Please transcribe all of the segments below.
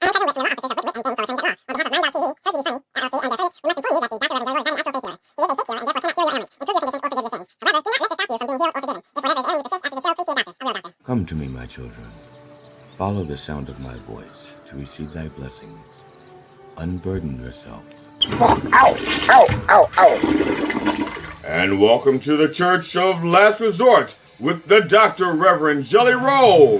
Come to me, my children. Follow the sound of my voice to receive thy blessings. Unburden yourself. Ow! Ow! Ow! Ow! And welcome to the Church of Last Resort with the Dr. Reverend Jelly Rolle.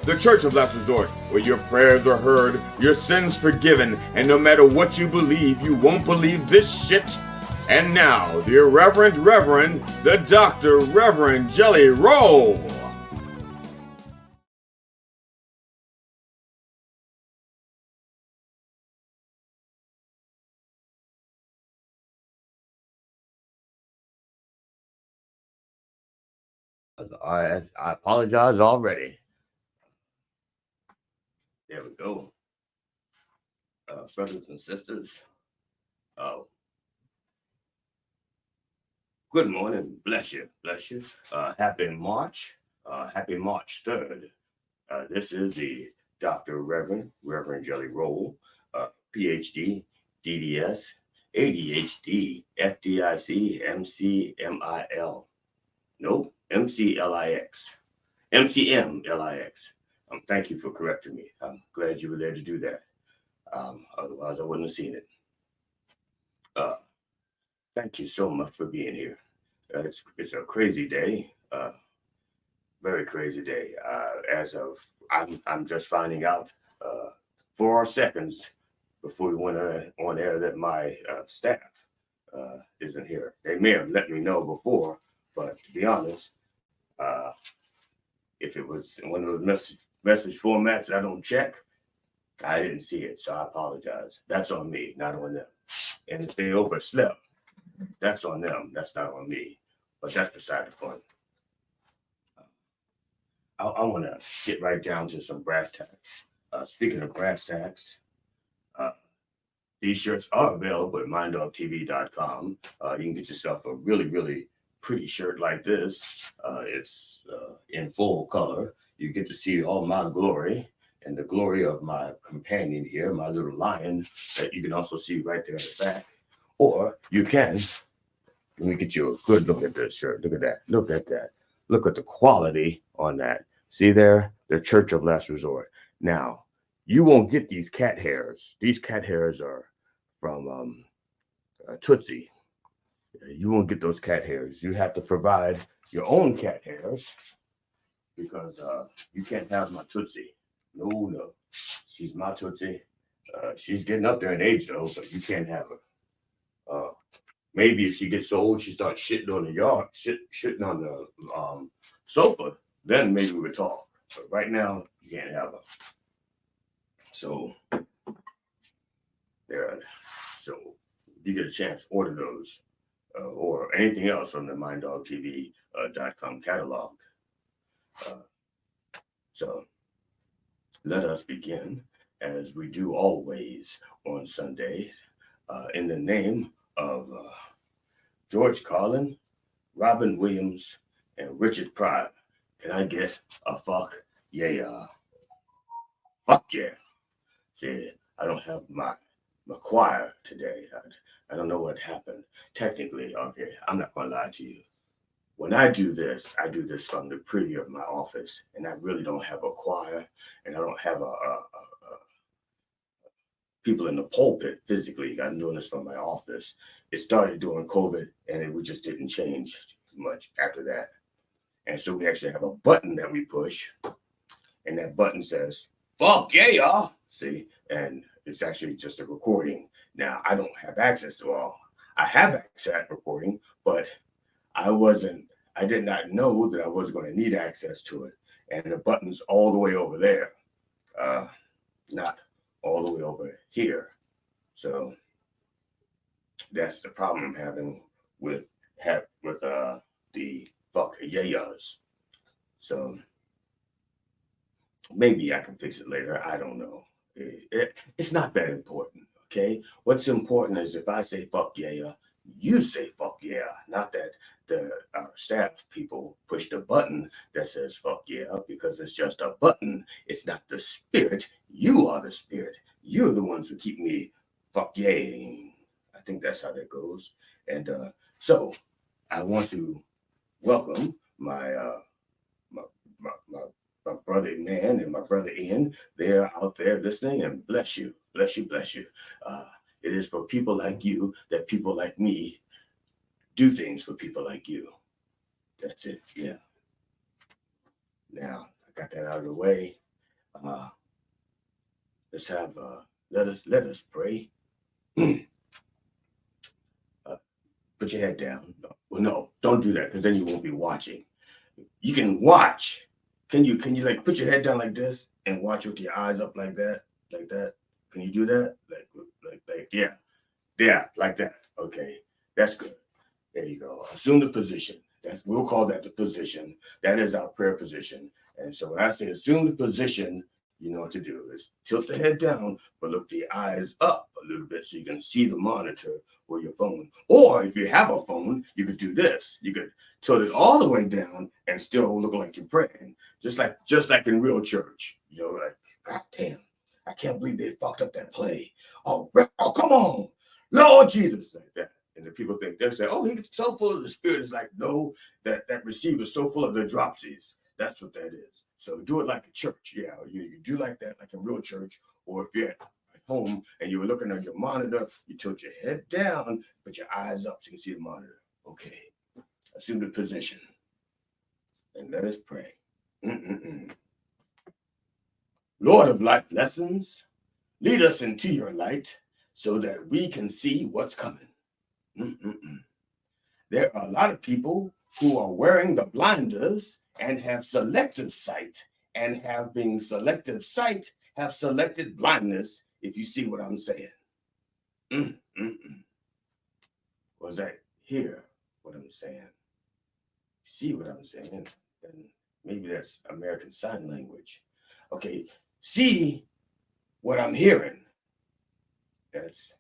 The Church of Last Resort, where your prayers are heard, your sins forgiven, and no matter what you believe, you won't believe this shit. And now, the Reverend, the Dr. Reverend Jelly Rolle. I apologize already. There we go. Brothers and sisters. Good morning. Bless you. Bless you. Happy March 3rd. This is the Dr. Reverend Jelly Rolle, PhD, DDS, ADHD, FDIC, MCMIL. Nope, MCLIX. MCMLIX. Thank you for correcting me. I'm glad you were there to do that. Otherwise, I wouldn't have seen it. Thank you so much for being here. It's a crazy day. Very crazy day. I'm just finding out 4 seconds before we went on air that my staff isn't here. They may have let me know before, but to be honest, if it was in one of those message formats I don't check, I didn't see it, so I apologize. That's on me, not on them. And if they overslept, that's on them. That's not on me. But that's beside the point. I want to get right down to some brass tacks. Speaking of brass tacks, these shirts are available at minddogtv.com. You can get yourself a really, really pretty shirt like this. It's in full color. You get to see all my glory and the glory of my companion here, my little lion, that you can also see right there in the back. Or you can, let me get you a good look at this shirt. Look at that. Look at that. Look at the quality on that. See there? The Church of Last Resort. Now, you won't get these cat hairs. These cat hairs are from Tootsie. You won't get those cat hairs. You have to provide your own cat hairs because you can't have my Tootsie. No. She's my Tootsie. She's getting up there in age, though, but you can't have her. Maybe if she gets old, she starts shitting on the yard, shitting on the sofa, then maybe we would talk. But right now, you can't have her. So, there. So, if you get a chance, order those. Or anything else from the minddogtv.com catalog. So let us begin, as we do always on Sundays, in the name of George Carlin, Robin Williams, and Richard Pryor. Can I get a fuck yeah? Fuck yeah. See, I don't have my choir today. I don't know what happened. Technically, okay, I'm not going to lie to you. When I do this from the privy of my office, and I really don't have a choir, and I don't have people in the pulpit physically. I'm doing this from my office. It started during COVID, and it just didn't change much after that. And so we actually have a button that we push, and that button says, fuck yeah, y'all. See, and it's actually just a recording. Now, I don't have access to all. I have access to recording, but I did not know that I was going to need access to it. And the button's all the way over there, not all the way over here. So that's the problem I'm having with the fuck yayas. So maybe I can fix it later. I don't know. It's not that important, okay? What's important is if I say fuck yeah, you say fuck yeah. Not that our staff people push the button that says fuck yeah, because it's just a button. It's not the spirit. You are the spirit. You're the ones who keep me fuck yeah. I think that's how that goes. And so I want to welcome my my, my, my, my brother man and my brother Ian. They're out there listening, and bless you, bless you, bless you. It is for people like you that people like me do things for people like you. That's it. Yeah. Now I got that out of the way. Let's have let us pray. Put your head down. Well, no, don't do that, because then you won't be watching. You can watch. Can you like put your head down like this and watch with your eyes up like that? Like that? Can you do that? Like yeah. Yeah, like that. Okay. That's good. There you go. Assume the position. We'll call that the position. That is our prayer position. And so when I say assume the position, you know what to do is tilt the head down, but look the eyes up a little bit so you can see the monitor or your phone. Or if you have a phone, you could do this. You could tilt it all the way down and still look like you're praying, just like in real church. You know, like, God damn, I can't believe they fucked up that play. Oh, come on, Lord Jesus, like that. And the people think they say, "Oh, he's so full of the Spirit." It's like, no, that receiver's so full of the dropsies. That's what that is. So do it like a church. Yeah, you do like that, like in real church. Or if you're at home and you were looking at your monitor, you tilt your head down, put your eyes up so you can see the monitor. Okay. Assume the position. And let us pray. Lord of life lessons, lead us into your light so that we can see what's coming. There are a lot of people who are wearing the blinders and have selective sight, and have being selective sight have selected blindness, if you see what I'm saying. Was that hear what I'm saying? See what I'm saying? And maybe that's American Sign Language. Okay, see what I'm hearing. That's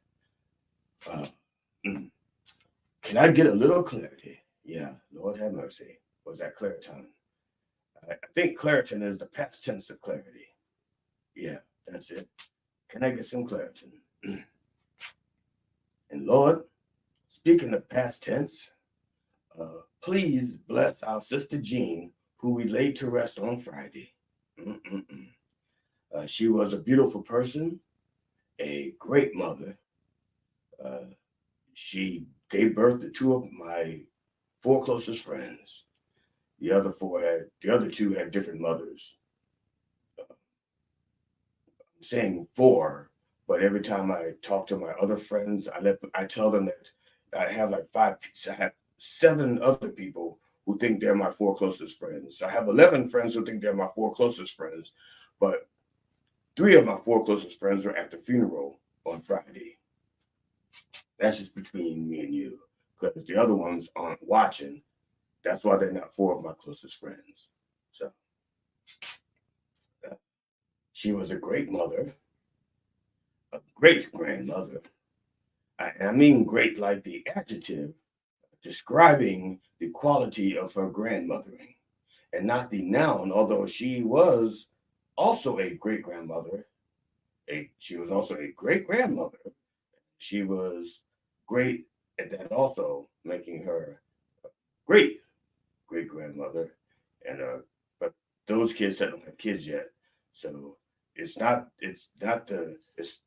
Can I get a little clarity? Yeah, Lord have mercy. Was that Claritin? I think Claritin is the past tense of clarity. Yeah, that's it. Can I get some Claritin? And Lord, speaking of past tense, please bless our sister Jean, who we laid to rest on Friday. She was a beautiful person, a great mother. She gave birth to two of my four closest friends. The other two had different mothers. I'm saying four, but every time I talk to my other friends, I tell them that I have I have 7 other people who think they're my 4 closest friends. I have 11 friends who think they're my 4 closest friends, but 3 of my 4 closest friends were at the funeral on Friday. That's just between me and you, because the other ones aren't watching. That's why they're not 4 of my closest friends. So she was a great mother, a great grandmother. I mean great like the adjective describing the quality of her grandmothering, and not the noun, although she was also a great grandmother. She was also a great grandmother. She was great at that also, making her a great great grandmother. And but those kids that don't have kids yet, so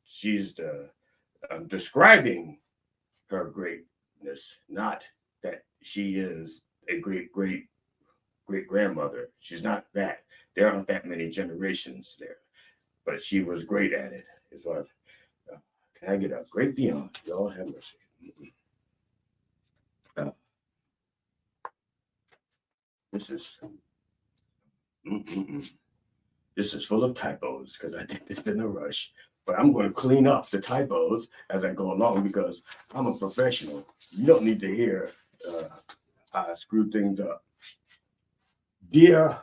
she's describing her greatness, not that she is a great great great grandmother. She's not that. There aren't that many generations there, but she was great at it. Is what. Can I get a great beyond? Y'all have mercy. This is this is full of typos because I did this in a rush. But I'm going to clean up the typos as I go along because I'm a professional. You don't need to hear how I screw things up. Dear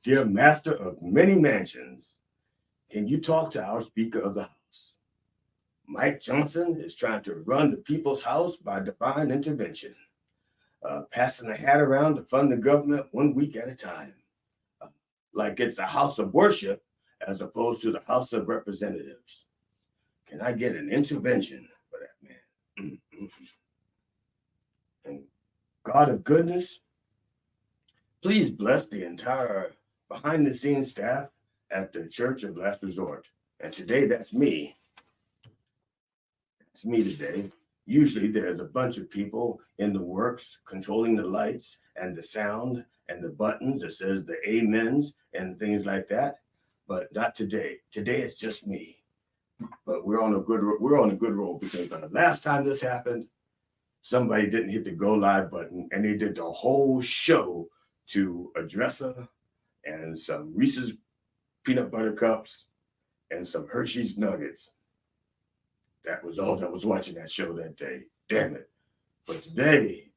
master of many mansions, can you talk to our Speaker of the House? Mike Johnson is trying to run the people's house by divine intervention. passing the hat around to fund the government 1 week at a time, like it's a house of worship as opposed to the House of Representatives. Can I get an intervention for that, man? And God of goodness, please bless the entire behind-the-scenes staff at the Church of Last Resort. And today, that's me. It's me today. Usually there's a bunch of people in the works controlling the lights and the sound and the buttons that says the amens and things like that. But not today. Today it's just me. But we're on a good roll because the last time this happened, somebody didn't hit the go live button and they did the whole show to a dresser and some Reese's peanut butter cups and some Hershey's nuggets. That was all that was watching that show that day. Damn it. But today,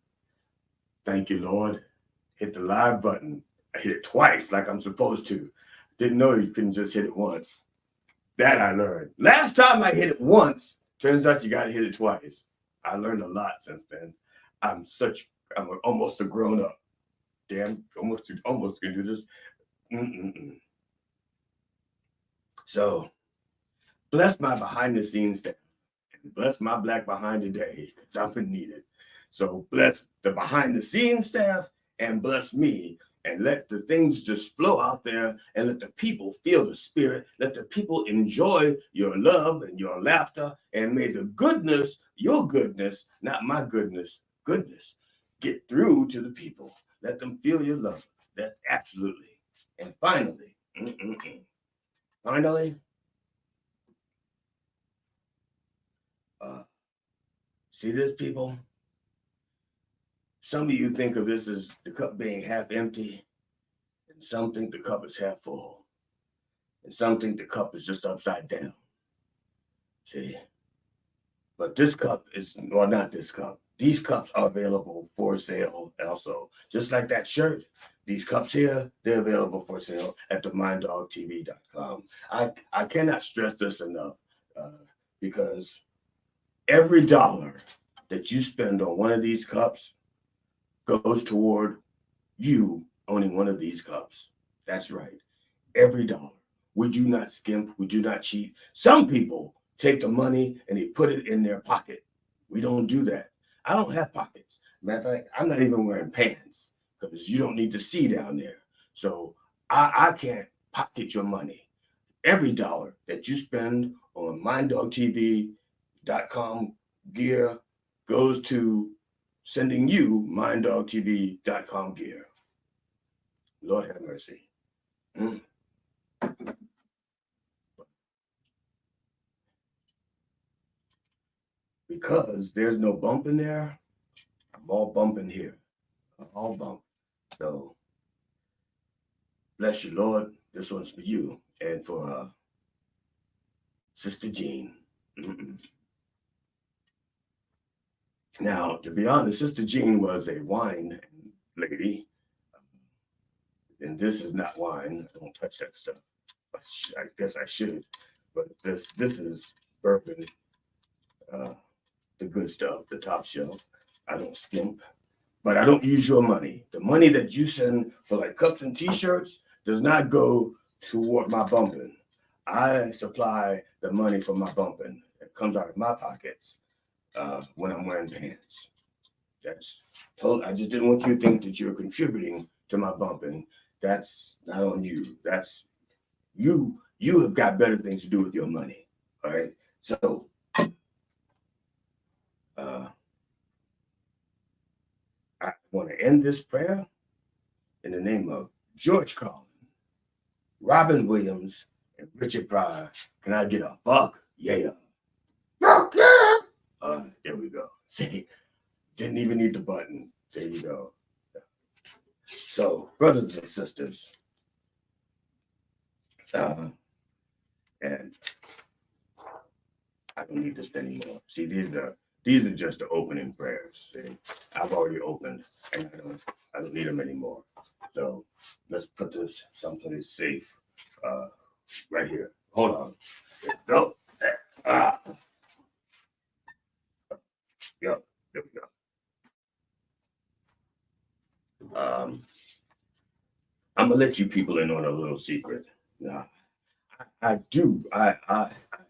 thank you, Lord, hit the live button. I hit it twice like I'm supposed to. Didn't know you couldn't just hit it once. That I learned. Last time I hit it once, turns out you got to hit it twice. I learned a lot since then. I'm almost a grown up. Damn, almost can do this. So, bless my behind the scenes staff. Bless my black behind today because I've been needed. So bless the behind the scenes staff and bless me and let the things just flow out there and let the people feel the spirit. Let the people enjoy your love and your laughter, and may the goodness, your goodness, not my goodness, get through to the people. Let them feel your love. That absolutely. And finally, see this, people? Some of you think of this as the cup being half empty, and some think the cup is half full, and some think the cup is just upside down. See? But this cup is, well, not this cup. These cups are available for sale also. Just like that shirt, these cups here, they're available for sale at theminddogtv.com. I cannot stress this enough because every dollar that you spend on one of these cups goes toward you owning one of these cups. That's right. Every dollar. We do not skimp. We do not cheat. Some people take the money and they put it in their pocket. We don't do that. I don't have pockets. Matter of fact, I'm not even wearing pants because you don't need to see down there. So I can't pocket your money. Every dollar that you spend on minddogtv.com gear goes to sending you minddogtv.com gear. Lord have mercy. Because there's no bump in there, I'm all bumping here. I'm all bump. So bless you, Lord. This one's for you and for Sister Jean. Now, to be honest, Sister Jean was a wine lady. And this is not wine. I don't touch that stuff. I guess I should. But this is bourbon. The good stuff, the top shelf. I don't skimp. But I don't use your money. The money that you send for like cups and t-shirts does not go toward my bumping. I supply the money for my bumping. It comes out of my pockets when I'm wearing pants. That's told. I just didn't want you to think that you're contributing to my bumping. That's not on you. That's you. You have got better things to do with your money. All right. So I want to end this prayer in the name of George Carlin, Robin Williams, and Richard Pryor. Can I get a fuck? Yeah. Fuck yeah. There we go. See, didn't even need the button. There you go. So, brothers and sisters, and I don't need this anymore. See, these are just the opening prayers. See, I've already opened, and I don't need them anymore. So let's put this someplace safe, right here. Hold on. Go. Yep. There we go. gonna let you people in on a little secret. Now, I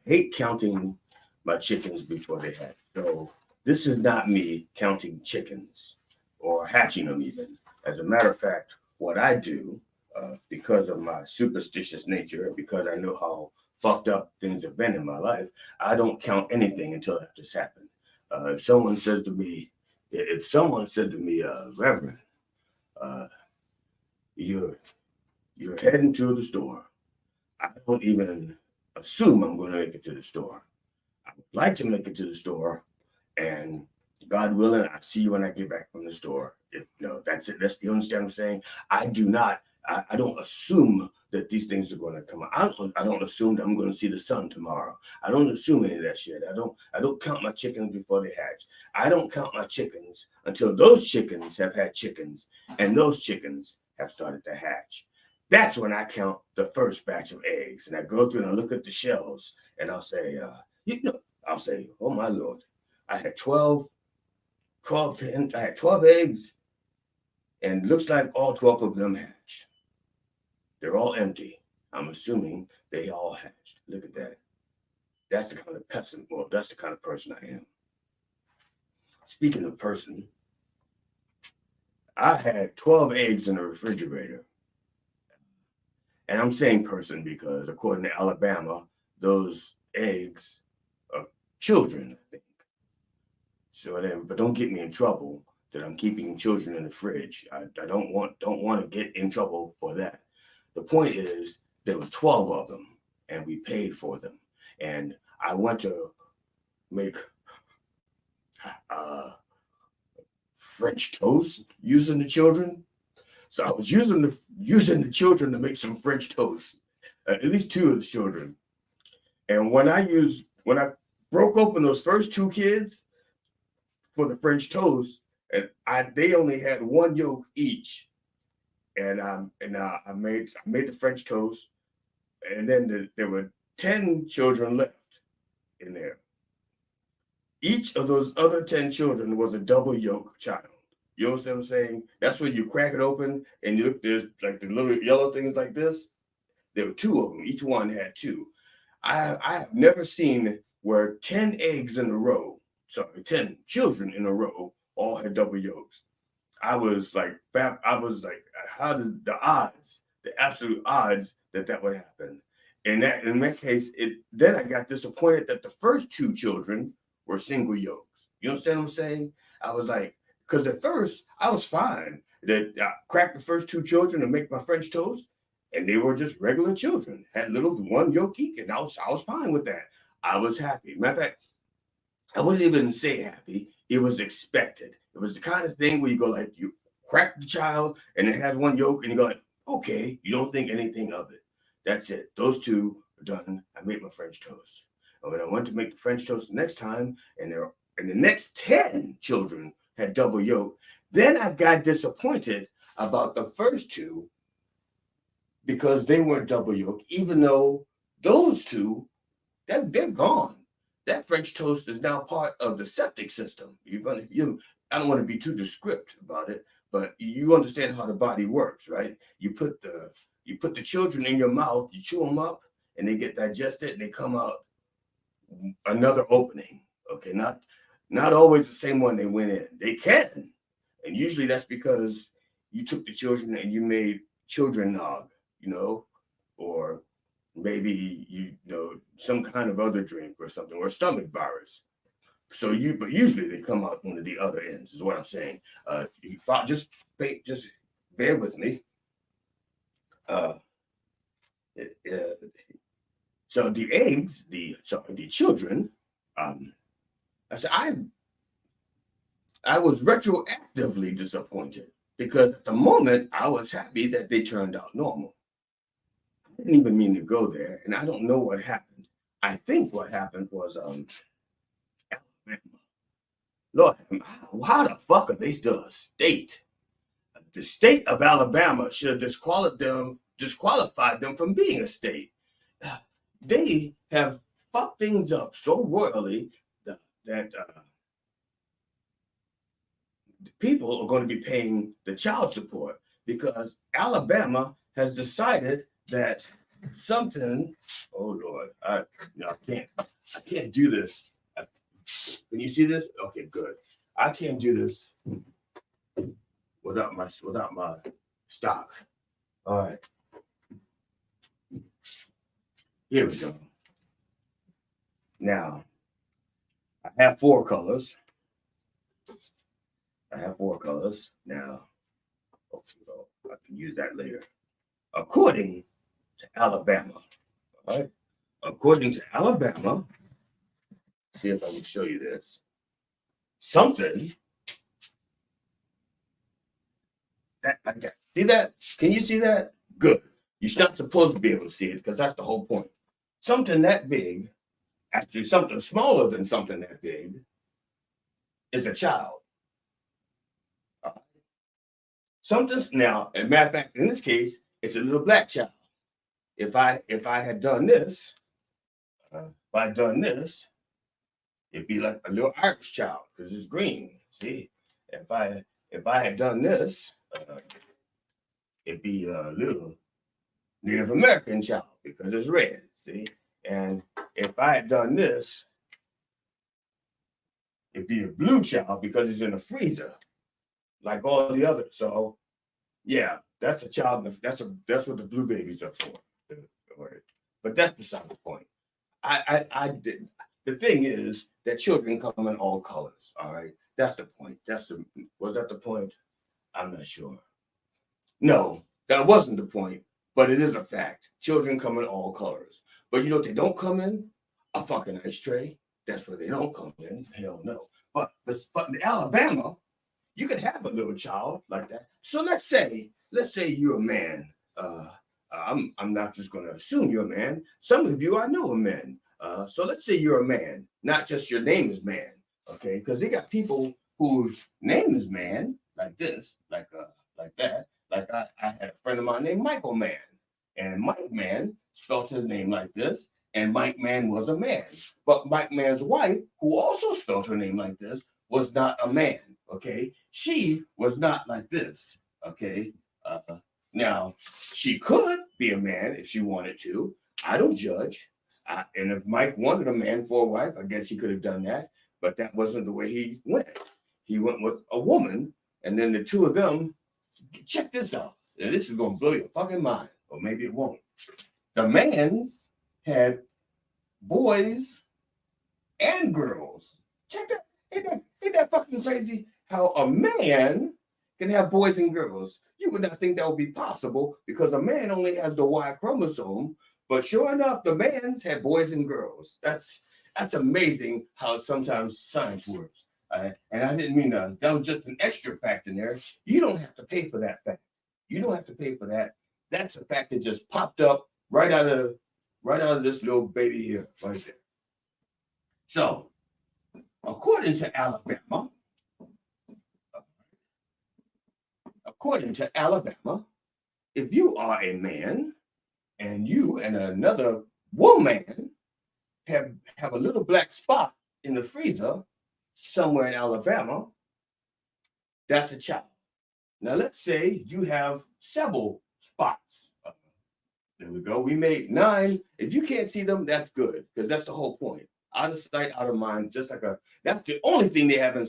hate counting my chickens before they hatch. So this is not me counting chickens or hatching them even. As a matter of fact, what I do, because of my superstitious nature, because I know how fucked up things have been in my life, I don't count anything until after it's happened. If someone says to me, Reverend, uh, you're heading to the store, I don't even assume I'm going to make it to the store. I would like to make it to the store, and God willing, I see you when I get back from the store. If that's it. You understand what I'm saying? I do not. I don't assume that these things are going to come out. I don't assume that I'm going to see the sun tomorrow. I don't assume any of that shit. I don't count my chickens before they hatch. I don't count my chickens until those chickens have had chickens, and those chickens have started to hatch. That's when I count the first batch of eggs, and I go through and I look at the shells, and I'll say, oh my Lord, I had 12 eggs, and looks like all 12 of them hatched. They're all empty. I'm assuming they all hatched. Look at that. That's the kind of person, well, that's the kind of person I am. Speaking of person, I had 12 eggs in the refrigerator. And I'm saying person because according to Alabama, those eggs are children, I think. So then, but don't get me in trouble that I'm keeping children in the fridge. I don't want to get in trouble for that. The point is there was 12 of them and we paid for them. And I went to make French toast using the children. So I was using the children to make some French toast, at least two of the children. And when I broke open those first two kids for the French toast, and they only had one yolk each, and I made the French toast, and then there were 10 children left in there. Each of those other 10 children was a double yolk child. You know what I'm saying? That's when you crack it open and there's like the little yellow things like this. There were two of them. Each one had two. I have never seen where 10 eggs in a row, 10 children in a row all had double yolks. I was like, how did the absolute odds that would happen? In that case, then I got disappointed that the first two children were single yolks. You understand what I'm saying? I was like, because at first I was fine that I cracked the first two children to make my French toast, and they were just regular children, had little one yolk each, and I was fine with that. I was happy. Matter of fact, I wouldn't even say happy. It was expected. It was the kind of thing where you go like, you crack the child and it has one yolk, and you go like, okay, you don't think anything of it. That's it. Those two are done. I made my French toast. And when I went to make the French toast the next time, and the next 10 children had double yolk, then I got disappointed about the first two because they weren't double yolk, even though those two, they're gone. That French toast is now part of the septic system. I don't want to be too descriptive about it, but you understand how the body works, right? You put the children in your mouth, you chew them up, and they get digested, and they come out another opening. Okay, not always the same one they went in. They can, and usually that's because you took the children and you made children nog, or maybe some kind of other drink or something, or a stomach virus. But usually they come out one of the other ends, is what I'm saying. Just bear with me. So the eggs, the children, I was retroactively disappointed because at the moment I was happy that they turned out normal. I didn't even mean to go there, and I don't know what happened. I think what happened was Alabama. Lord, how the fuck are they still a state? The state of Alabama should have disqualified them from being a state. They have fucked things up so royally that people are going to be paying the child support because Alabama has decided that something, oh Lord, I can't do this. Can you see this? Okay, good. I can't do this without my stock. All right. Here we go. Now, I have 4 colors. Now, I can use that later. According to Alabama, all right? According to Alabama, see if I can show you this. Something that I got. See that? Can you see that? Good. You're not supposed to be able to see it because that's the whole point. Something that big, actually something smaller than something that big, is a child. Something now, as a matter of fact, in this case, it's a little black child. If I had done this, it'd be like a little Irish child because it's green. See, if I had done this, it'd be a little Native American child because it's red. See, and if I had done this, it'd be a blue child because it's in a freezer, like all the others. So, yeah, that's a child. That's what the blue babies are for. But that's beside the point. The thing is that children come in all colors. All right, that's the point. Was that the point? I'm not sure. No, that wasn't the point. But it is a fact. Children come in all colors. But you know what they don't come in? A fucking ice tray. That's where they don't come in. Hell no. But in Alabama, you could have a little child like that. So let's say you're a man. I'm not just going to assume you're a man. Some of you I know are men. So let's say you're a man, not just your name is man. Okay, because they got people whose name is man, like this, like that. Like I had a friend of mine named Michael Mann, and Mike Mann spelled his name like this, and Mike Mann was a man. But Mike Mann's wife, who also spelled her name like this, was not a man. Okay, she was not like this. Okay, now she could be a man if she wanted to. I don't judge. And if Mike wanted a man for a wife, I guess he could have done that. But that wasn't the way he went. He went with a woman, and then the two of them. Check this out. And this is going to blow your fucking mind. Or maybe it won't. The mans had boys and girls. Check that. Ain't that fucking crazy? How a man can have boys and girls. You would not think that would be possible because a man only has the Y chromosome. But sure enough, the mans had boys and girls. That's amazing how sometimes science works. And I didn't mean that was just an extra fact in there. You don't have to pay for that fact. You don't have to pay for that. That's a fact that just popped up right out of this little baby here, right there. So, according to Alabama, if you are a man and you and another woman have a little black spot in the freezer somewhere in Alabama, that's a child. Now, let's say you have several spots. There we go. We made 9. If you can't see them, that's good because that's the whole point. Out of sight, out of mind. That's the only thing they have in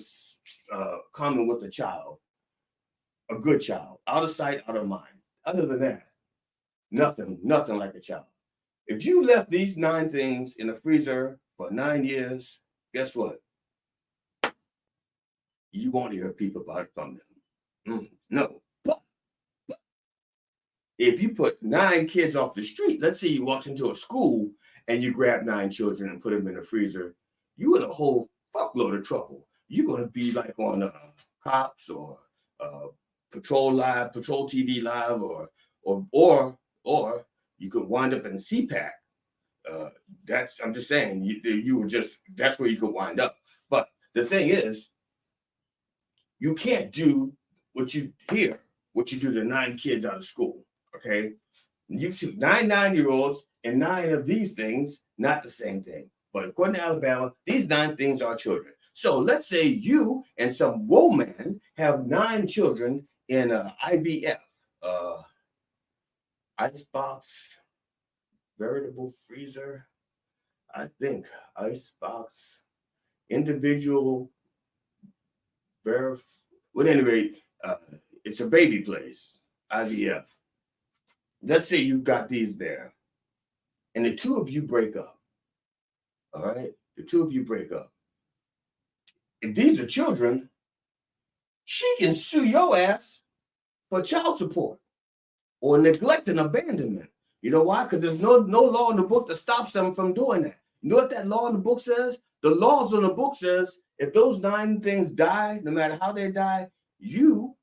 common with a child. A good child. Out of sight, out of mind. Other than that, nothing like a child. If you left these 9 things in the freezer for 9 years, guess what? You won't hear people about it from them. No. But if you put 9 kids off the street, let's say you walked into a school and you grab 9 children and put them in the freezer, you're in a whole fuckload of trouble. You're going to be like on Cops or Patrol TV Live, or you could wind up in CPAC. I'm just saying, that's where you could wind up. But the thing is, you can't do what you do to 9 kids out of school, okay? You took 9 9-year-olds and 9 of these things, not the same thing. But according to Alabama, these 9 things are children. So let's say you and some woman have 9 children in IVF, icebox, veritable freezer. I think icebox, individual, well, at any rate, it's a baby place, IVF. Let's say you've got these there, and the two of you break up. All right, the two of you break up. If these are children, she can sue your ass for child support or neglect and abandonment. You know why? Because there's no law in the book that stops them from doing that. You know what that law in the book says? The laws in the book says if those 9 things die, no matter how they die, you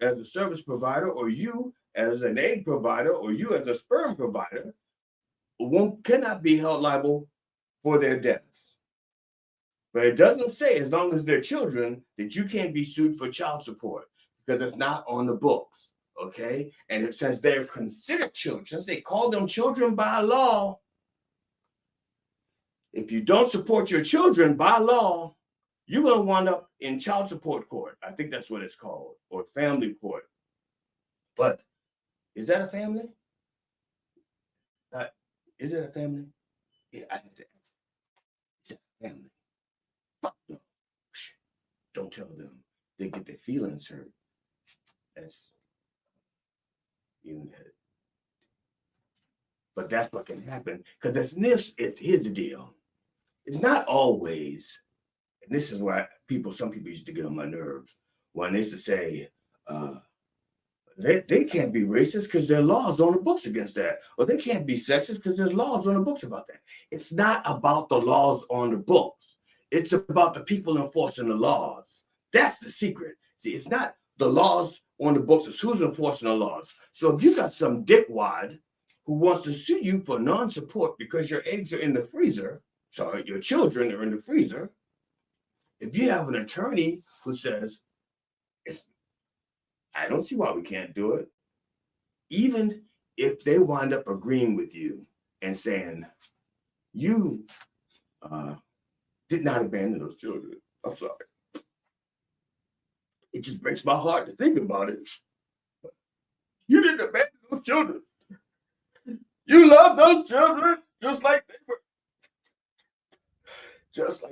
as a service provider, or you as an egg provider, or you as a sperm provider, cannot be held liable for their deaths. But it doesn't say, as long as they're children, that you can't be sued for child support, because it's not on the books, okay? And it says they're considered children, since they call them children by law. If you don't support your children by law, you're going to wind up in child support court. I think that's what it's called, or family court. But is that a family? Is it a family? Yeah, is it a family? Fuck no. Don't tell them. They get their feelings hurt. That's in it. But that's what can happen, because here's the deal. It's not always, and this is why some people used to get on my nerves when they used to say, they can't be racist because there are laws on the books against that. Or they can't be sexist because there's laws on the books about that. It's not about the laws on the books. It's about the people enforcing the laws. That's the secret. See, it's not the laws on the books, it's who's enforcing the laws. So if you got some dickwad who wants to sue you for non-support because your eggs are in the freezer, your children are in the freezer, if you have an attorney who says, I don't see why we can't do it, even if they wind up agreeing with you and saying, you did not abandon those children. I'm sorry. It just breaks my heart to think about it. You didn't abandon those children. You love those children just like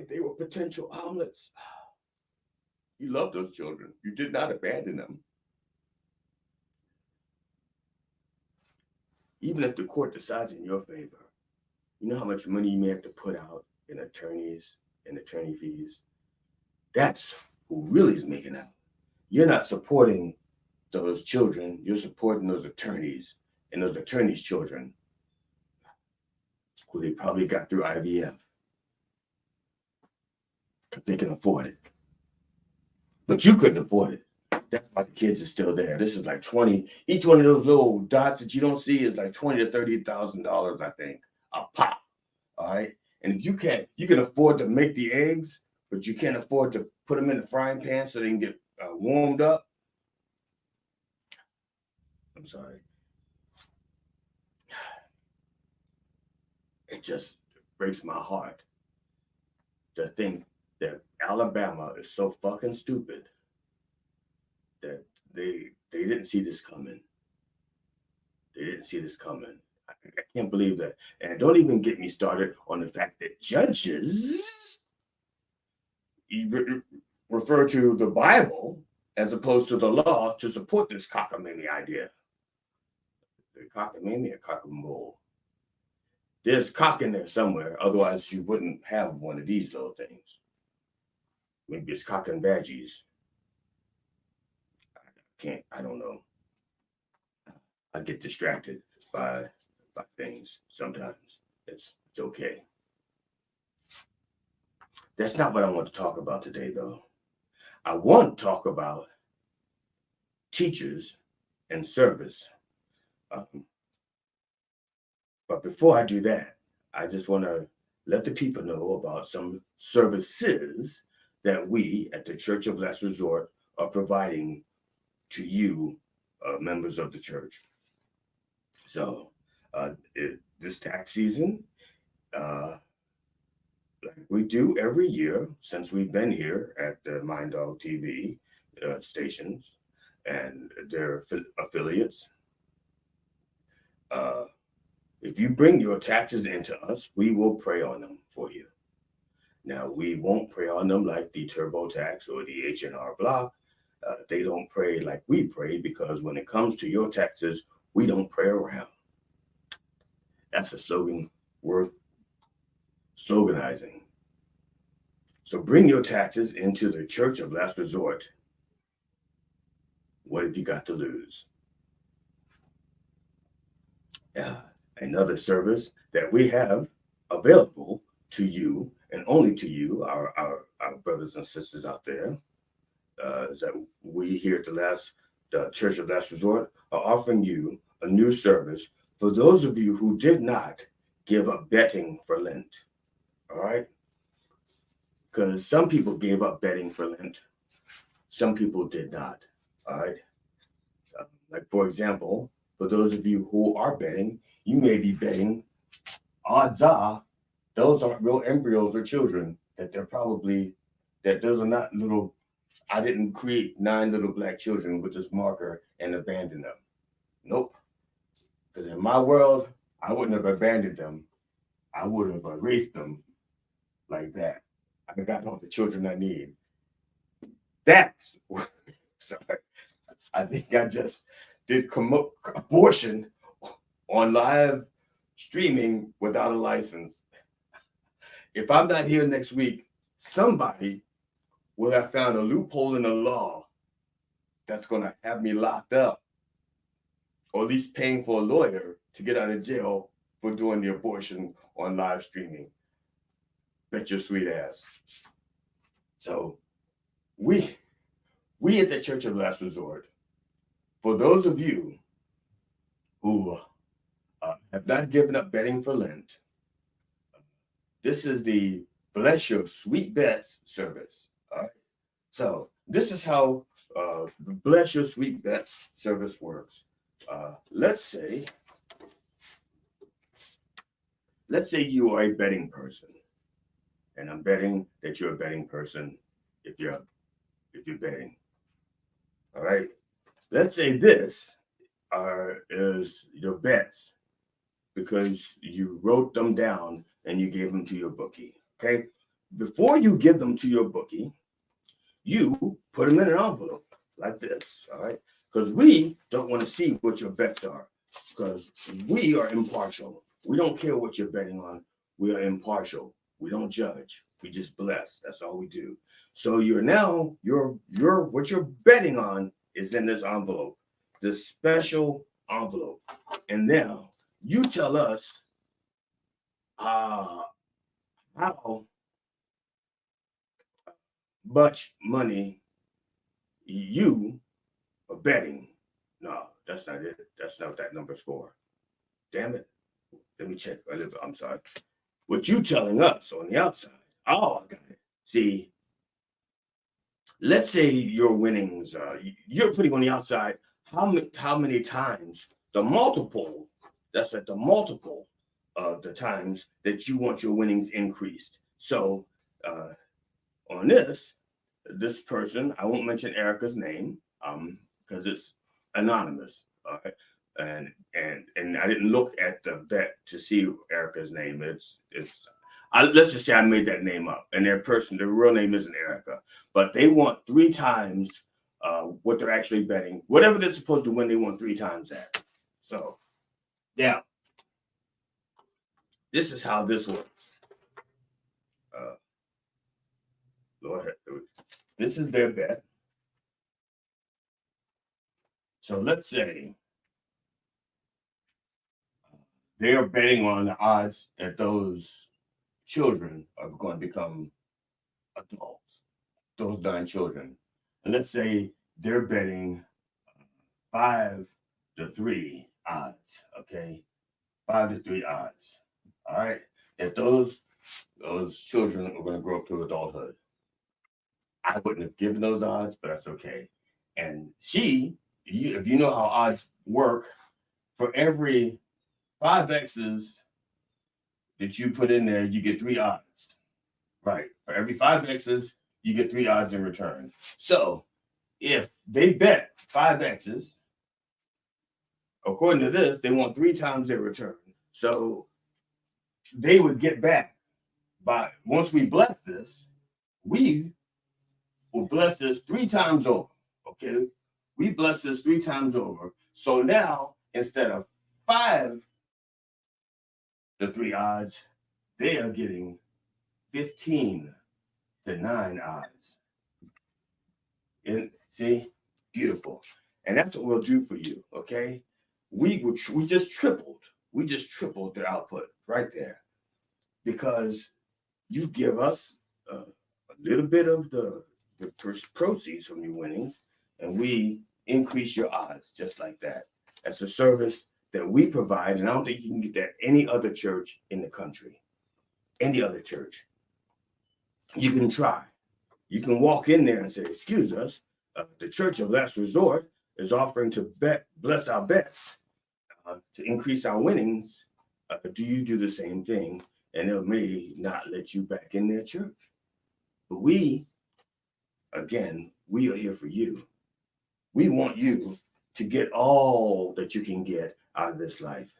they were potential omelets. You love those children. You did not abandon them. Even if the court decides in your favor, you know how much money you may have to put out in attorneys and attorney fees? That's who really is making out. You're not supporting those children. You're supporting those attorneys and those attorneys' children who they probably got through IVF because they can afford it. But you couldn't afford it. That's why the kids are still there. This is like 20. Each one of those little dots that you don't see is like $20,000 to $30,000, I think, a pop. All right. And if you can afford to make the eggs, but you can't afford to put them in the frying pan so they can get warmed up. I'm sorry. It just breaks my heart to think that Alabama is so fucking stupid that they didn't see this coming. They didn't see this coming. I can't believe that. And don't even get me started on the fact that judges refer to the Bible as opposed to the law to support this cockamamie idea. The cockamamie or cockamabull. There's cock in there somewhere, otherwise you wouldn't have one of these little things. Maybe it's cock and veggies. I don't know. I get distracted by things sometimes. It's okay. That's not what I want to talk about today, though. I want to talk about teachers and service. But before I do that, I just want to let the people know about some services that we at the Church of Last Resort are providing to you, members of the church. So this tax season, like we do every year since we've been here at the Mind Dog TV stations and their affiliates, If you bring your taxes into us, we will pray on them for you. Now, we won't pray on them like the TurboTax or the H&R Block. They don't pray like we pray, because when it comes to your taxes, we don't pray around. That's a slogan worth sloganizing. So bring your taxes into the Church of Last Resort. What have you got to lose? Another service that we have available to you, and only to you, our brothers and sisters out there, is that we here at the Church of Last Resort are offering you a new service for those of you who did not give up betting for Lent. All right? Because some people gave up betting for Lent, some people did not. All right? Like, for example, for those of you who are betting, you may be betting, odds are, those aren't real embryos or children, that those are not little. I didn't create 9 little black children with this marker and abandon them. Nope. Because in my world, I wouldn't have abandoned them. I would have erased them like that. I got all the children I need. That's sorry. I think I just did abortion on live streaming without a license. If I'm not here next week, somebody will have found a loophole in the law that's going to have me locked up, or at least paying for a lawyer to get out of jail for doing the abortion on live streaming. Bet your sweet ass. So we at the Church of Last Resort, for those of you who have not given up betting for Lent, this is the Bless Your Sweet Bets service. All right. So this is how Bless Your Sweet Bets service works. Let's say you are a betting person, and I'm betting that you're a betting person if you're betting. All right. Let's say this is your bets because you wrote them down and you gave them to your bookie. Okay. Before you give them to your bookie, you put them in an envelope like this. All right. Because we don't want to see what your bets are, because we are impartial. We don't care what you're betting on. We are impartial. We don't judge. We just bless. That's all we do. So what you're betting on is in this envelope, this special envelope. And now you tell us how much money you are betting. No, that's not it. That's not what that number's for. Damn it. Let me check. I'm sorry. What you telling us on the outside. Oh, I got it. See, let's say your winnings, you're putting on the outside how many times the multiple, that's at the multiple of the times that you want your winnings increased. So on this person, I won't mention Erica's name because it's anonymous. All right. And I didn't look at the bet to see Erica's name. Let's just say I made that name up, and their real name isn't Erica, but they want 3 times what they're actually betting. Whatever they're supposed to win, they want 3 times that. So, yeah, this is how this works. Lord, this is their bet. So let's say they are betting on the odds that those children are going to become adults, those 9 children. And let's say they're betting 5-3 odds, okay? 5-3 odds, all right? That those children are going to grow up to adulthood. I wouldn't have given those odds, but that's okay. And if you know how odds work, for every 5 X's that you put in there, you get 3 odds. Right. For every 5 X's, you get 3 odds in return. So if they bet 5 X's according to this, they want 3 times their return. So they would get back by, once we bless this, we will bless this 3 times over. Okay, we bless this 3 times over. So now, instead of 5 to 3 odds, they are getting 15 to 9 odds. And see, beautiful. And that's what we'll do for you. Okay, we just tripled the output right there, because you give us a little bit of the proceeds from your winnings, and we increase your odds just like that. That's a service that we provide, and I don't think you can get that any other church in the country. Any other church. You can try. You can walk in there and say, excuse us, the Church of Last Resort is offering to bless our bets to increase our winnings. Do you do the same thing? And they may not let you back in their church. But we, again, we are here for you. We want you to get all that you can get out of this life.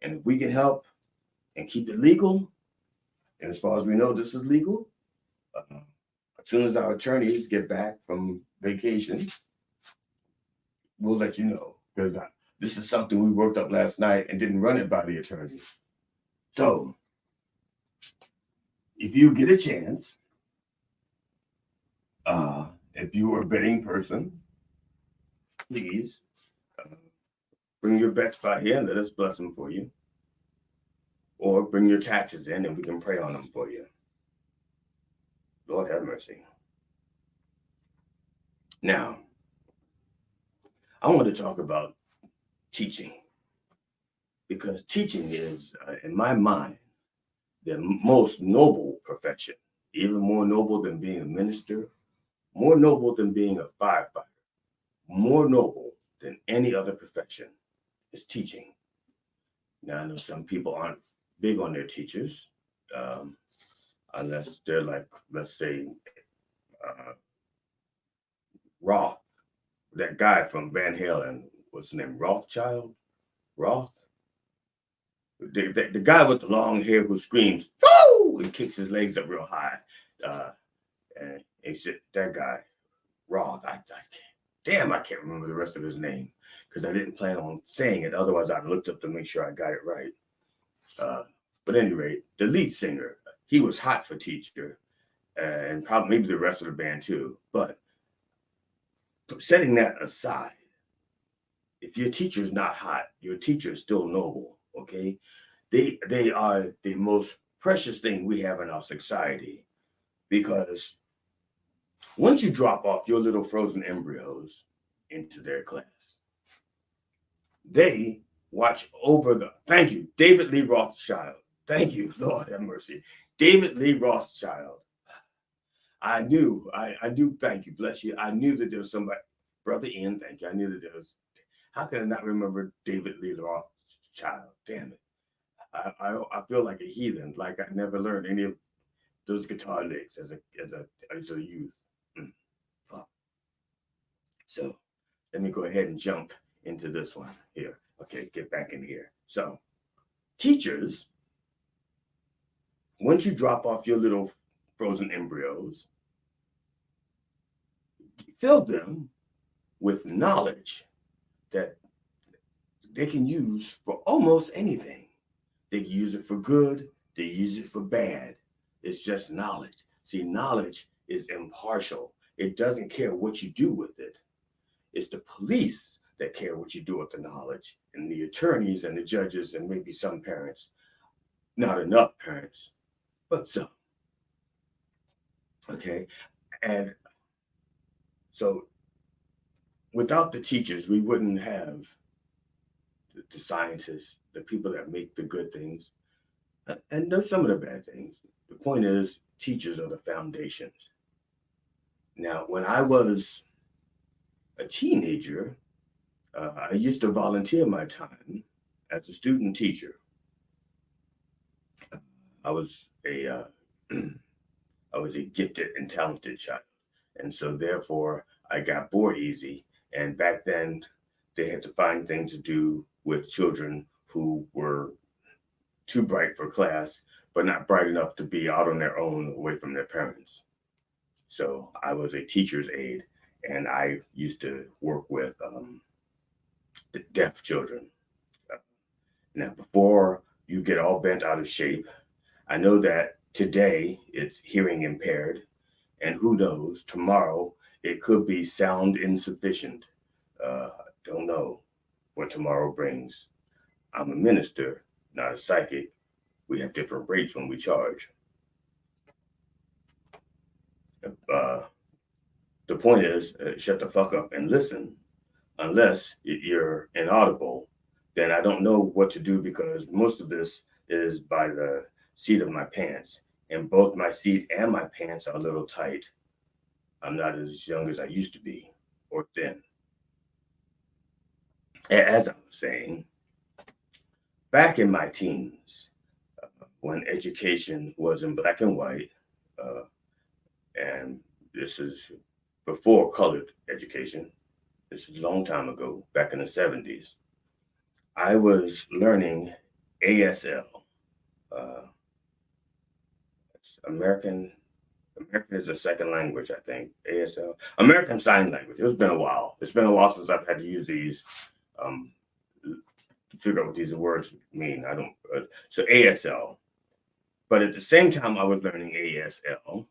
And if we can help and keep it legal, and as far as we know, this is legal, as soon as our attorneys get back from vacation, we'll let you know. Because this is something we worked up last night and didn't run it by the attorneys. So, if you get a chance, if you are a betting person, please bring your bets by here and let us bless them for you. Or bring your taxes in and we can pray on them for you. Lord have mercy. Now, I want to talk about teaching, because teaching is, in my mind, the most noble profession, even more noble than being a minister, more noble than being a firefighter, more noble than any other profession is teaching. Now, I know some people aren't big on their teachers, unless they're like, let's say, Roth, that guy from Van Halen, what's his name, Rothschild? Roth? The guy with the long hair who screams, "Oh!" and kicks his legs up real high. And he said, that guy, Roth, I can't remember the rest of his name, because I didn't plan on saying it. Otherwise, I looked up to make sure I got it right. But at any rate, the lead singer, he was hot for teacher, and probably maybe the rest of the band too. But setting that aside, if your teacher is not hot, your teacher is still noble. Okay, they are the most precious thing we have in our society, because once you drop off your little frozen embryos into their class, they watch over the, thank you, David Lee Rothschild. Thank you, Lord have mercy. David Lee Rothschild. I knew, thank you, bless you. I knew that there was somebody, Brother Ian, thank you. I knew that there was, how could I not remember David Lee Rothschild? Damn it. I feel like a heathen, like I never learned any of those guitar licks as a youth. Fuck. So let me go ahead and jump into this one here. Okay, get back in here. So teachers, once you drop off your little frozen embryos, fill them with knowledge that they can use for almost anything. They can use it for good, they use it for bad. It's just knowledge. See, knowledge is impartial. It doesn't care what you do with it. It's the police that care what you do with the knowledge, and the attorneys and the judges and maybe some parents. Not enough parents, but some. Okay, and so without the teachers, we wouldn't have the scientists, the people that make the good things, and there's some of the bad things. The point is, teachers are the foundations. Now, when I was a teenager, I used to volunteer my time as a student teacher. I was a gifted and talented child, and so therefore I got bored easy. And back then, they had to find things to do with children who were too bright for class, but not bright enough to be out on their own away from their parents. So I was a teacher's aide, and I used to work with the deaf children. Now, before you get all bent out of shape, I know that today it's hearing impaired, and who knows, tomorrow it could be sound insufficient. Don't know what tomorrow brings. I'm a minister, not a psychic. We have different rates when we charge. The point is, shut the fuck up and listen. Unless you're inaudible, then I don't know what to do, because most of this is by the seat of my pants, and both my seat and my pants are a little tight. I'm not as young as I used to be, or thin. As I was saying, back in my teens, when education was in black and white, and this is before colored education, this is a long time ago, back in the 70s, I was learning ASL. It's American is a second language, I think. ASL, American Sign Language. It's been a while. It's been a while since I've had to use these to figure out what these words mean. I don't. So ASL. But at the same time I was learning ASL,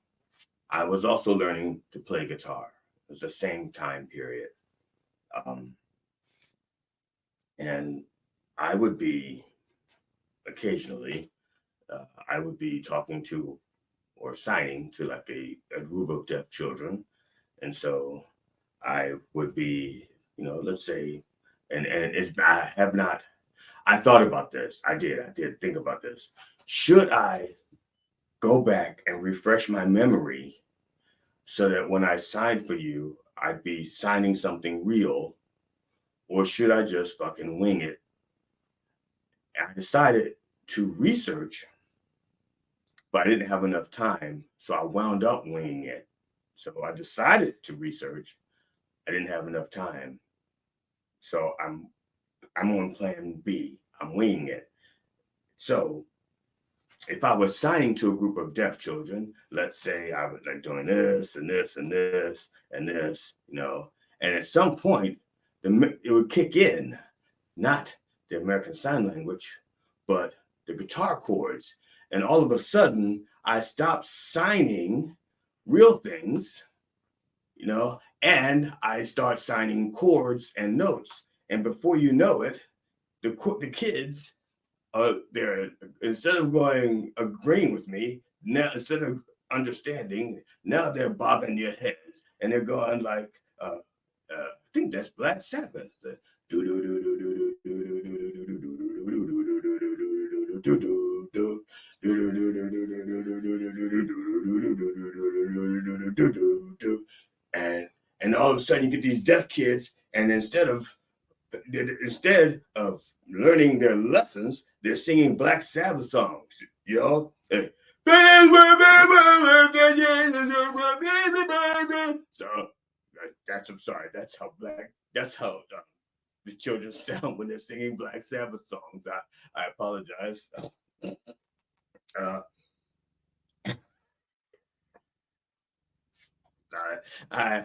I was also learning to play guitar. It was the same time period. And I would be occasionally, I would be talking to or signing to like a group of deaf children. And so I would be, let's say, and I thought about this. I did think about this. Should I go back and refresh my memory so that when I signed for you, I'd be signing something real, or should I just fucking wing it? I decided to research, but I didn't have enough time, so I wound up winging it. So I decided to research. I didn't have enough time, so I'm on plan B. I'm winging it. So if I was signing to a group of deaf children, let's say I was like doing this and this and this and this, and at some point it would kick in, not the American Sign Language, but the guitar chords. And all of a sudden I stopped signing real things, and I start signing chords and notes. And before you know it, the kids, they're, instead of agreeing with me, now instead of understanding, now they're bobbing their heads and they're going like, I think that's Black Sabbath. And all of a sudden you get these deaf kids, and instead of learning their lessons, they're singing Black Sabbath songs, So that's how the children sound when they're singing Black Sabbath songs. I apologize. Sorry.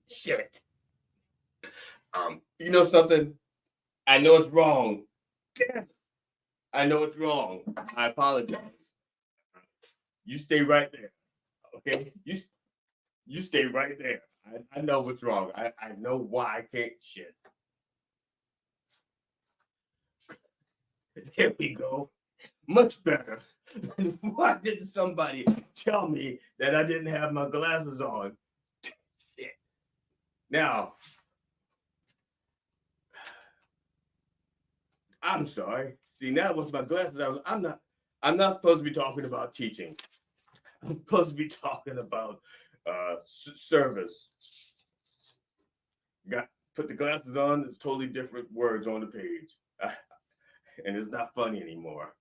Shit. You know something? I know it's wrong. I know it's wrong. I apologize. You stay right there. Okay? You stay right there. I know what's wrong. I know why I can't shit. There we go. Much better. Why didn't somebody tell me that I didn't have my glasses on? Shit. Now, I'm sorry. See, now with my glasses on, I'm not supposed to be talking about teaching. I'm supposed to be talking about service. Put the glasses on, it's totally different words on the page. And it's not funny anymore.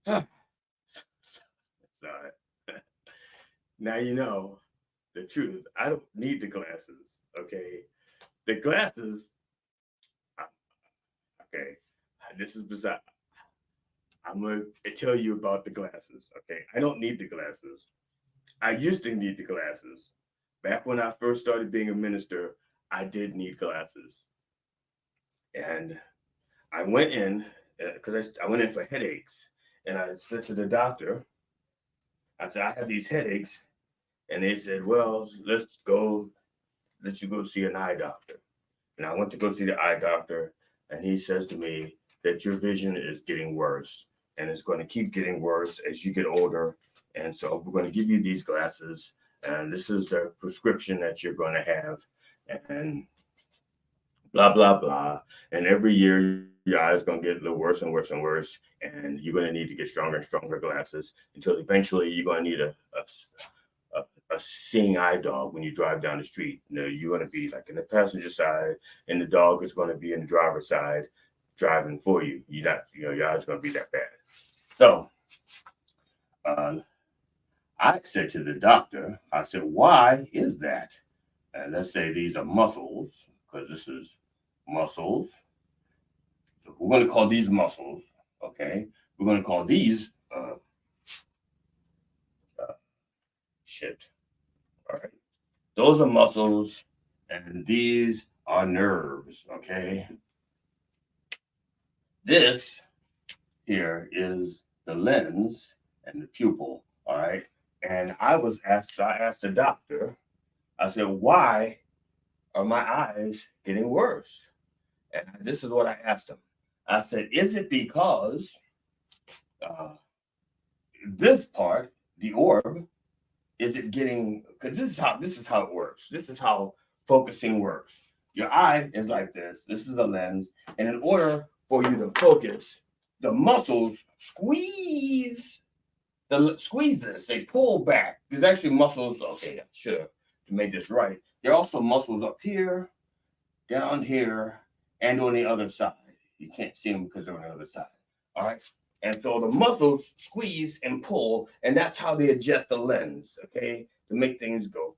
Sorry. Now you know the truth. I don't need the glasses. Okay, the glasses. Okay, this is bizarre. I'm gonna tell you about the glasses. Okay, I don't need the glasses. I used to need the glasses. Back when I first started being a minister, I did need glasses, and I went in because I went in for headaches, and I said to the doctor, I said I have these headaches, and they said, well, let you go see an eye doctor. And I went to go see the eye doctor, and he says to me that your vision is getting worse, and it's going to keep getting worse as you get older. And so we're going to give you these glasses, and this is the prescription that you're going to have, and blah, blah, blah. And every year, your eyes going to get a little worse and worse and worse, and you're going to need to get stronger and stronger glasses until eventually you're going to need a seeing eye dog when you drive down the street. You know, you're going to be like in the passenger side, and the dog is going to be in the driver's side driving for you. You're not, your eyes going to be that bad. So I said to the doctor, I said, why is that? And let's say these are muscles, because this is muscles. We're going to call these muscles, okay? We're going to call these shit. All right. Those are muscles, and these are nerves, okay? This here is the lens and the pupil, all right? And I asked the doctor, I said, why are my eyes getting worse? And this is what I asked him. I said, is it because this part, the orb, is it getting, because this is how it works. This is how focusing works. Your eye is like this. This is the lens. And in order for you to focus, the muscles squeeze this. They pull back. There's actually muscles. Okay, I should have to make this right. There are also muscles up here, down here, and on the other side. You can't see them because they're on the other side. All right. And so the muscles squeeze and pull, and that's how they adjust the lens, okay, to make things go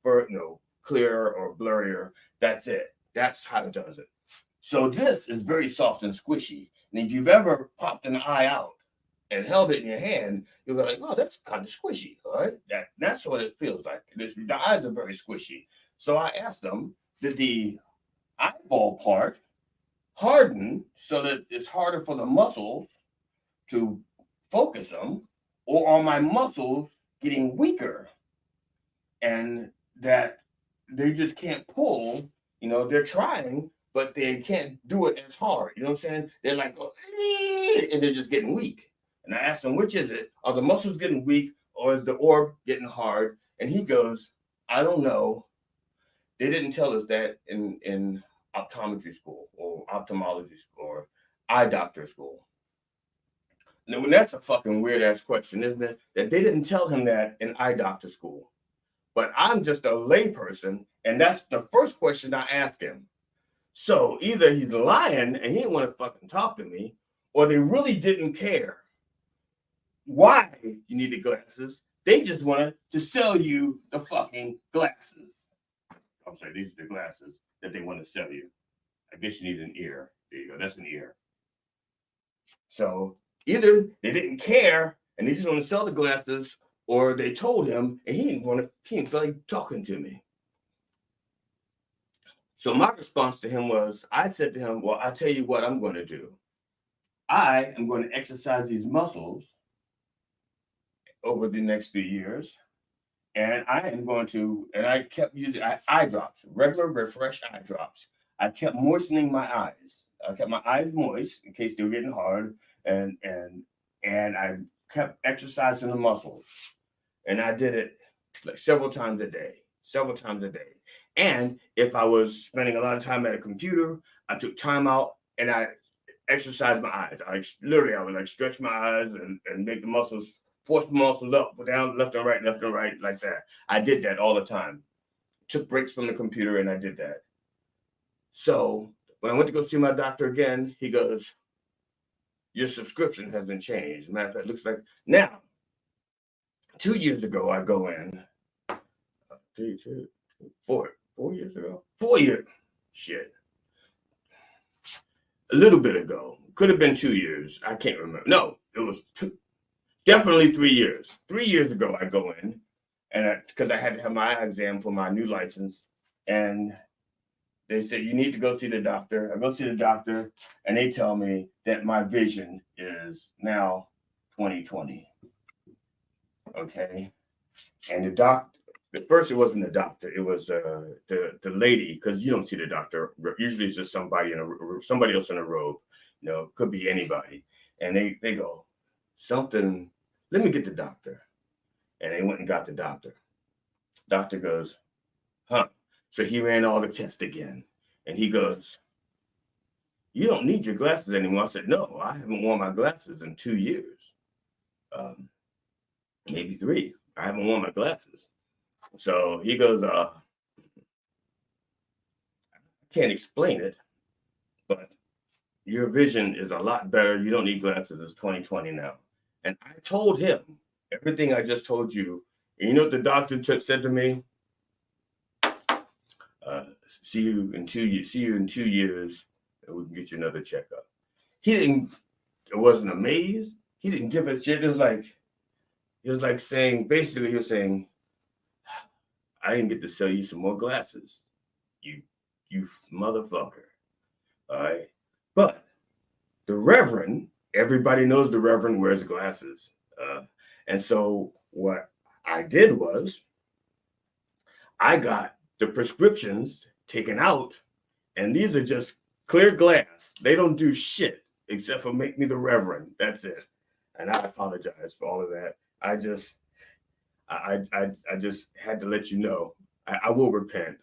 clearer or blurrier. That's it. That's how it does it. So this is very soft and squishy. And if you've ever popped an eye out and held it in your hand, you'll go like, oh, that's kind of squishy. All right. That's what it feels like. The eyes are very squishy. So I asked them, did the eyeball part harden so that it's harder for the muscles to focus them, or are my muscles getting weaker and that they just can't pull? They're trying, but they can't do it as hard. You know what I'm saying? They're like, and they're just getting weak. And I asked him, which is it? Are the muscles getting weak, or is the orb getting hard? And he goes, I don't know. They didn't tell us that in optometry school or ophthalmology school or eye doctor school. Now, that's a fucking weird ass question, isn't it? That they didn't tell him that in eye doctor school. But I'm just a layperson, and that's the first question I asked him. So either he's lying and he didn't want to fucking talk to me, or they really didn't care why you need the glasses. They just wanted to sell you the fucking glasses. I'm sorry, these are the glasses that they want to sell you. I guess you need an ear. There you go. That's an ear. So either they didn't care and they just want to sell the glasses, or they told him and he didn't feel like talking to me. So my response to him was, I said to him, well, I'll tell you what I'm going to do. I am going to exercise these muscles over the next few years. And I kept using eye drops, regular refresh eye drops. I kept moistening my eyes. I kept my eyes moist in case they were getting hard. And I kept exercising the muscles. And I did it like several times a day. And if I was spending a lot of time at a computer, I took time out and I exercised my eyes. I would like stretch my eyes and make the muscles, force the muscles up, down, left and right, like that. I did that all the time. Took breaks from the computer and I did that. So when I went to go see my doctor again, he goes, your subscription hasn't changed. Matter of fact, it looks like now, 2 years ago, I go in, 4 years ago, 4 years, shit, a little bit ago, could have been 2 years. I can't remember. No, it was definitely 3 years. 3 years ago, I go in, and because I had to have my eye exam for my new license, and they said, you need to go see the doctor. I go see the doctor, and they tell me that my vision is now 20/20. Okay. And the doctor, at first it wasn't the doctor, it was the lady, because you don't see the doctor. Usually it's just somebody else in a robe. Could be anybody. And they go, something, let me get the doctor. And they went and got the doctor. Doctor goes, huh. So he ran all the tests again. And he goes, you don't need your glasses anymore. I said, no, I haven't worn my glasses in 2 years. Maybe 3. I haven't worn my glasses. So he goes, I can't explain it, but your vision is a lot better. You don't need glasses. It's 20/20 now. And I told him everything I just told you. And you know what the doctor said to me? See you in 2 years. See you in 2 years, and we can get you another checkup. It wasn't amazed. He didn't give a shit. It was like saying, basically, he was saying, I didn't get to sell you some more glasses. You motherfucker. All right. But the Reverend, everybody knows the Reverend wears glasses. And so what I did was I got the prescriptions taken out, and these are just clear glass. They don't do shit except for make me the Reverend. That's it. And I apologize for all of that. I just had to let you know. I will repent.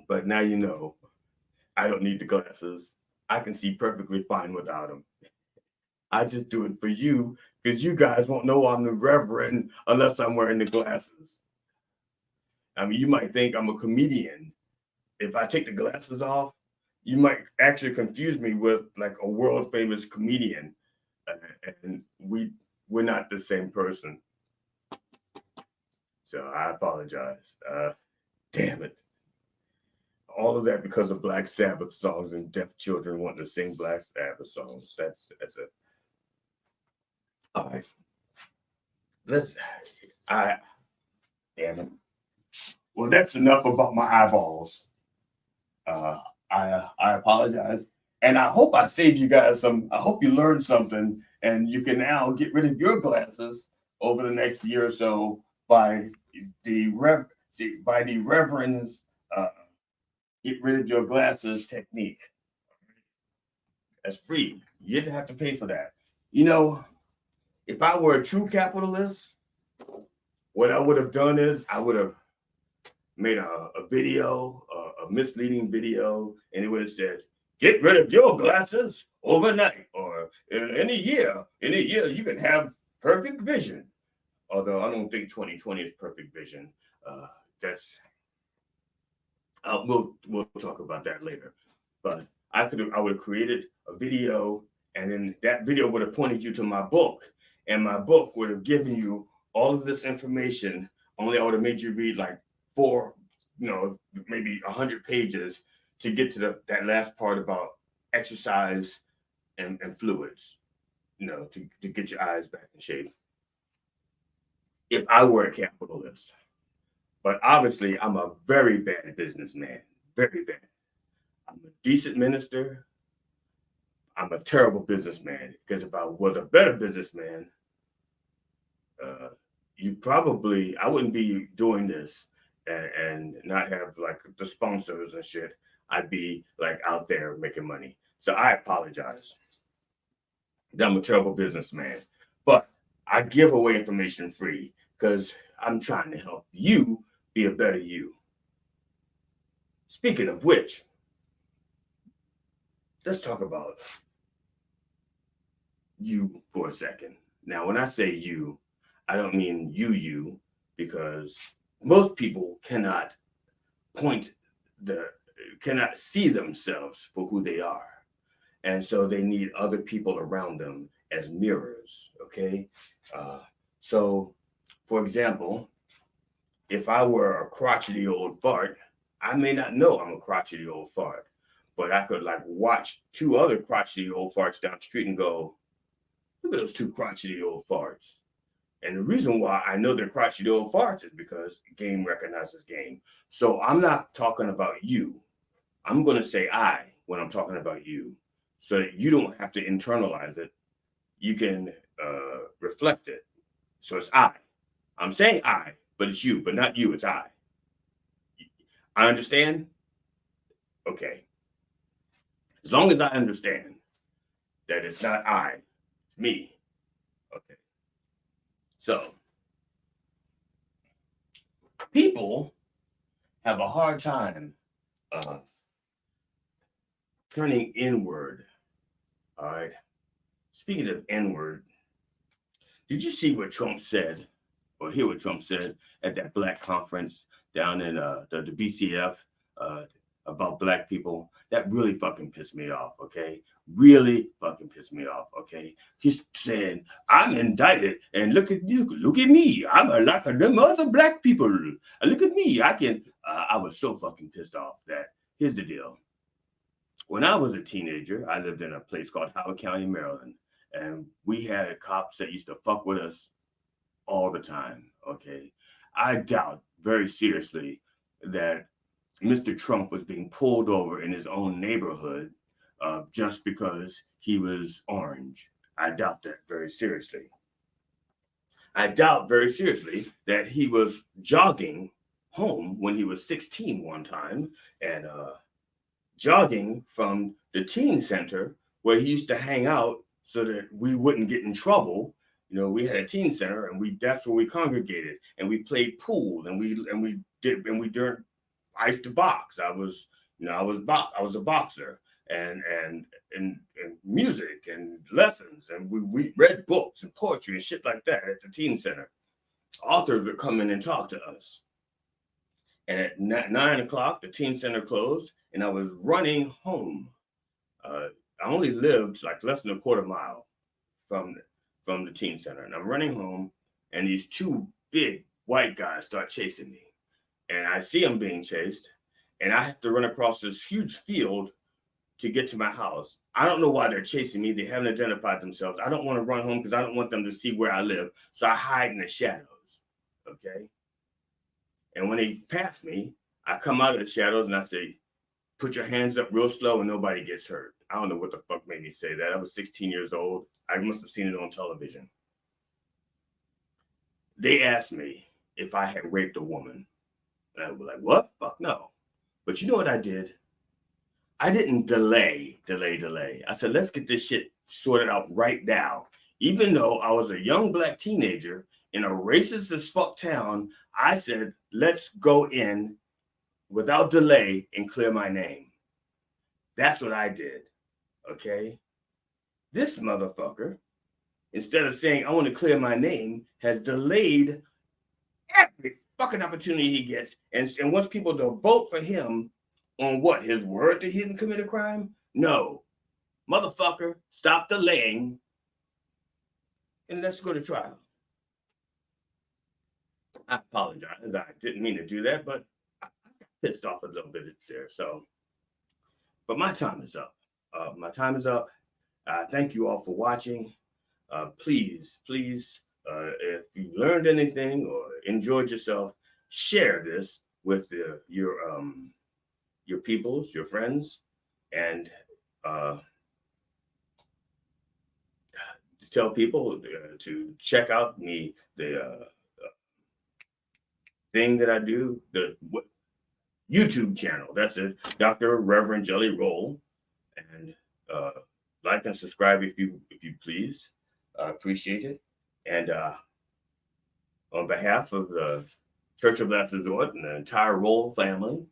But now you know, I don't need the glasses. I can see perfectly fine without them. I just do it for you because you guys won't know I'm the Reverend unless I'm wearing the glasses. I mean, you might think I'm a comedian. If I take the glasses off, you might actually confuse me with like a world famous comedian. And we're not the same person. So I apologize. Damn it. All of that because of Black Sabbath songs and deaf children wanting to sing Black Sabbath songs. That's it. All right. Damn it. Well, that's enough about my eyeballs. I apologize. And I hope I saved you guys some. I hope you learned something, and you can now get rid of your glasses over the next year or so by the Reverend's get rid of your glasses technique. That's free. You didn't have to pay for that. If I were a true capitalist, what I would have done is I would have made a video, a misleading video, and it would have said, get rid of your glasses overnight, or in a year you can have perfect vision. Although I don't think 20/20 is perfect vision. We'll talk about that later. But I would have created a video, and then that video would have pointed you to my book, and my book would have given you all of this information. Only I would have made you read like 4, maybe 100 pages to get to that last part about exercise and fluids, to get your eyes back in shape. If I were a capitalist. But obviously, I'm a very bad businessman, very bad. I'm a decent minister. I'm a terrible businessman, because if I was a better businessman, I wouldn't be doing this and not have like the sponsors and shit. I'd be like out there making money. So I apologize. I'm a terrible businessman, but I give away information free because I'm trying to help you be a better you. Speaking of which, let's talk about you for a second. Now, when I say you, I don't mean you, because most people cannot point cannot see themselves for who they are. And so they need other people around them as mirrors, okay? So, for example, if I were a crotchety old fart, I may not know I'm a crotchety old fart, but I could like watch two other crotchety old farts down the street and go, look at those two crotchety old farts. And the reason why I know they're crotchety old farts is because game recognizes game. So I'm not talking about you. I'm going to say I when I'm talking about you, so that you don't have to internalize it. You can reflect it. So it's I. I'm saying I, but it's you, but not you. It's I. I understand? Okay. As long as I understand that it's not I, it's me. Okay. So people have a hard time turning inward. All right. Speaking of inward, did you see what Trump said, or hear what Trump said at that black conference down in the BCF about black people? That really fucking pissed me off, okay? Really fucking pissed me off, okay? He's saying, I'm indicted, and look at you, look at me. I'm like them other black people. Look at me. I was so fucking pissed off that, here's the deal. When I was a teenager, I lived in a place called Howard County, Maryland, and we had cops that used to fuck with us all the time, okay? I doubt very seriously that Mr. Trump was being pulled over in his own neighborhood just because he was orange. I doubt that very seriously. I doubt very seriously that he was jogging home when he was 16 one time and jogging from the teen center where he used to hang out so that we wouldn't get in trouble. You know, we had a teen center, and that's where we congregated, and we played pool, and we I used to box. I was a boxer, and music and lessons, and we read books and poetry and shit like that at the teen center. Authors would come in and talk to us. And at 9 o'clock, the teen center closed, and I was running home. I only lived like less than a quarter mile from the teen center, and I'm running home, and these two big white guys start chasing me, and I see them being chased, and I have to run across this huge field to get to my house. I don't know why they're chasing me. They haven't identified themselves. I don't want to run home because I don't want them to see where I live, so I hide in the shadows, okay? And when they pass me, I come out of the shadows and I say, put your hands up real slow and nobody gets hurt. I don't know what the fuck made me say that. I was 16 years old. I must have seen it on television. They asked me if I had raped a woman. And I was like, what? Fuck no. But you know what I did? I didn't delay. I said, let's get this shit sorted out right now. Even though I was a young black teenager in a racist as fuck town, I said, let's go in without delay and clear my name. That's what I did, okay? This motherfucker, instead of saying, I want to clear my name, has delayed every fucking opportunity he gets and wants people to vote for him on what? His word that he didn't commit a crime? No. Motherfucker, stop delaying and let's go to trial. I apologize. I didn't mean to do that, but I got pissed off a little bit there. So, but my time is up. Thank you all for watching. Please, if you learned anything or enjoyed yourself, share this with your peoples, your friends, and tell people to check out the thing that I do, the YouTube channel. That's it, Dr. Reverend Jelly Rolle, and like and subscribe if you please. I appreciate it. And on behalf of the Church of Last Resort and the entire Rolle family,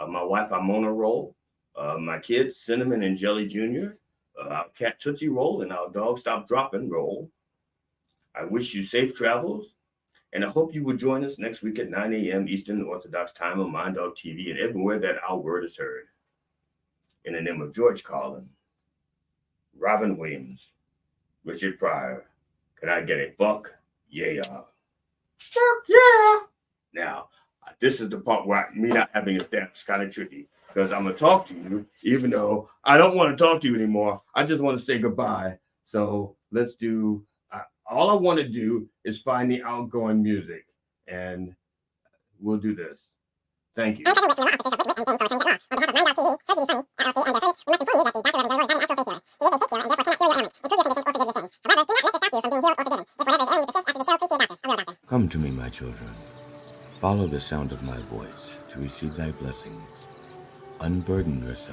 my wife Amona Rolle, my kids Cinnamon and Jelly Jr., our cat Tootsie Rolle, and our dog Stop Dropping Rolle, I wish you safe travels And I hope you will join us next week at 9 a.m. Eastern Orthodox Time on Mind Dog TV and everywhere that our word is heard. In the name of George Carlin, Robin Williams, Richard Pryor, can I get a fuck? Yeah. Fuck yeah. Now, this is the part where me not having a stamp is kind of tricky because I'm going to talk to you, even though I don't want to talk to you anymore. I just want to say goodbye. So let's do, all I want to do is find the outgoing music, and we'll do this. Thank you. Come to me, my children. Follow the sound of my voice to receive thy blessings. Unburden yourself.